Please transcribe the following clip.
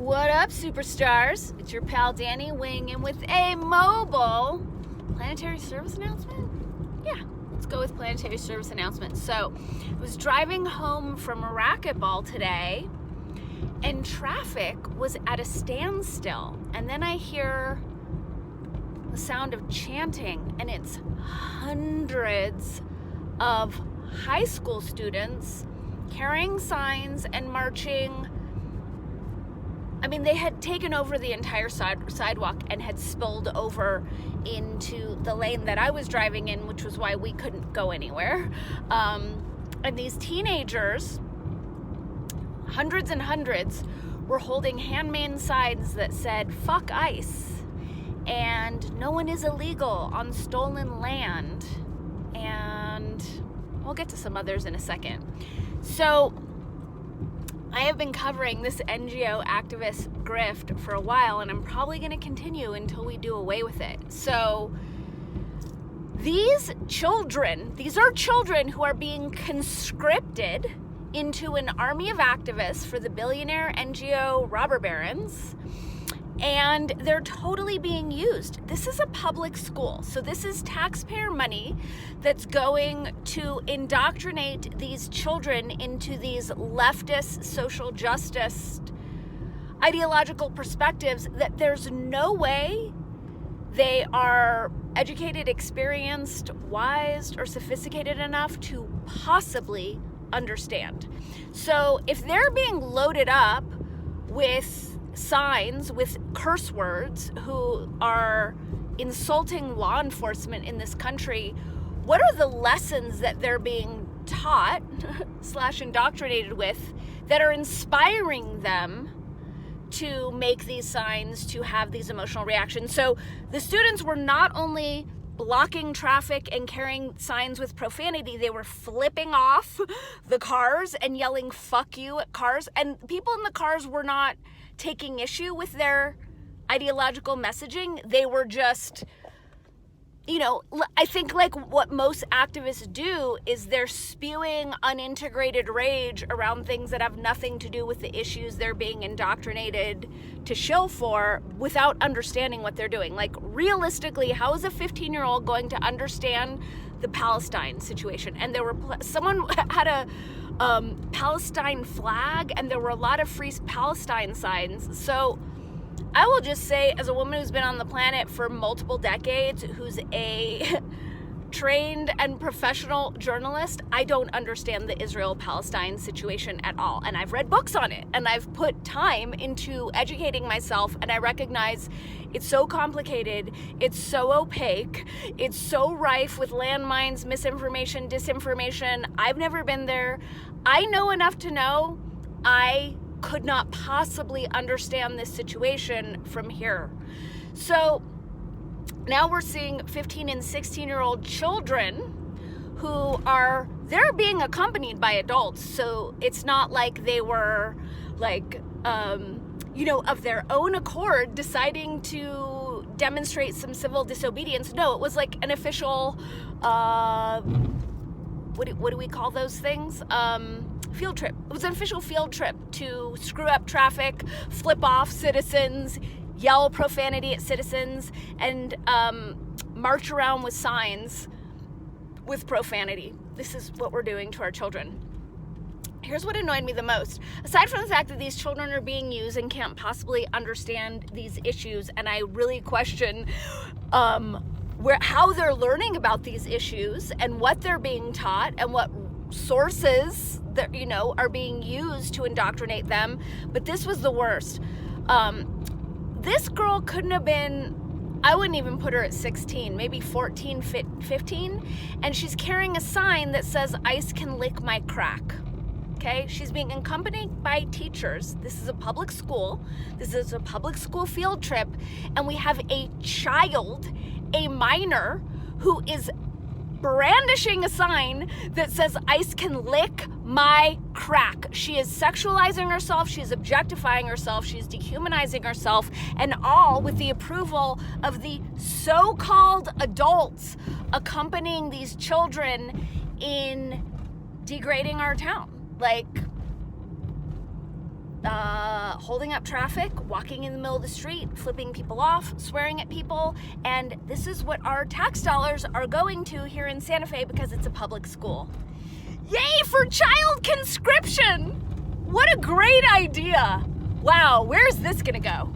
What up, superstars? It's your pal Dani weighing in with a mobile planetary service announcement. Yeah, let's go with planetary service announcement. So, I was driving home from a racquetball today, and traffic was at a standstill. And then I hear the sound of chanting, and it's hundreds of high school students carrying signs and marching. I mean, they had taken over the entire sidewalk and had spilled over into the lane that I was driving in, which was why we couldn't go anywhere. And these teenagers, hundreds and hundreds, were holding handmade signs that said, "Fuck ICE," and "No one is illegal on stolen land," and we'll get to some others in a second. So, I have been covering this NGO activist grift for a while, and I'm probably going to continue until we do away with it. So these are children who are being conscripted into an army of activists for the billionaire NGO robber barons, and they're totally being used. This is a public school, so this is taxpayer money that's going to indoctrinate these children into these leftist social justice ideological perspectives that there's no way they are educated, experienced, wise, or sophisticated enough to possibly understand. So if they're being loaded up with signs with curse words who are insulting law enforcement in this country, what are the lessons that they're being taught / indoctrinated with that are inspiring them to make these signs, to have these emotional reactions? So the students were not only blocking traffic and carrying signs with profanity, they were flipping off the cars and yelling "fuck you" at cars, and people in the cars were not taking issue with their ideological messaging. They were just, I think like what most activists do is they're spewing unintegrated rage around things that have nothing to do with the issues they're being indoctrinated to shill for without understanding what they're doing. Like, realistically, how is a 15-year-old going to understand the Palestine situation? And someone had a Palestine flag, and there were a lot of Free Palestine signs. So I will just say, as a woman who's been on the planet for multiple decades, who's a trained and professional journalist, I don't understand the Israel-Palestine situation at all. And I've read books on it, and I've put time into educating myself, and I recognize it's so complicated, it's so opaque, it's so rife with landmines, misinformation, disinformation. I've never been there. I know enough to know I could not possibly understand this situation from here. So now we're seeing 15 and 16-year-old children they're being accompanied by adults. So it's not like they were of their own accord deciding to demonstrate some civil disobedience. No, it was like an official, what do we call those things? Field trip. It was an official field trip to screw up traffic, flip off citizens, yell profanity at citizens, and march around with signs with profanity. This is what we're doing to our children. Here's what annoyed me the most. Aside from the fact that these children are being used and can't possibly understand these issues, and I really question how they're learning about these issues and what they're being taught and what sources that are being used to indoctrinate them. But this was the worst. This girl couldn't have been, I wouldn't even put her at 16, maybe 14, 15, and she's carrying a sign that says "ICE can lick my crack." Okay, she's being accompanied by teachers. This is a public school. This is a public school field trip, and we have a child, a minor, who is brandishing a sign that says "ICE can lick my crack." She is sexualizing herself, she is objectifying herself, she is dehumanizing herself, and all with the approval of the so-called adults accompanying these children in degrading our town. Like, holding up traffic, walking in the middle of the street, flipping people off, swearing at people, and this is what our tax dollars are going to here in Santa Fe because it's a public school. Yay for child conscription! What a great idea! Wow, where's this gonna go?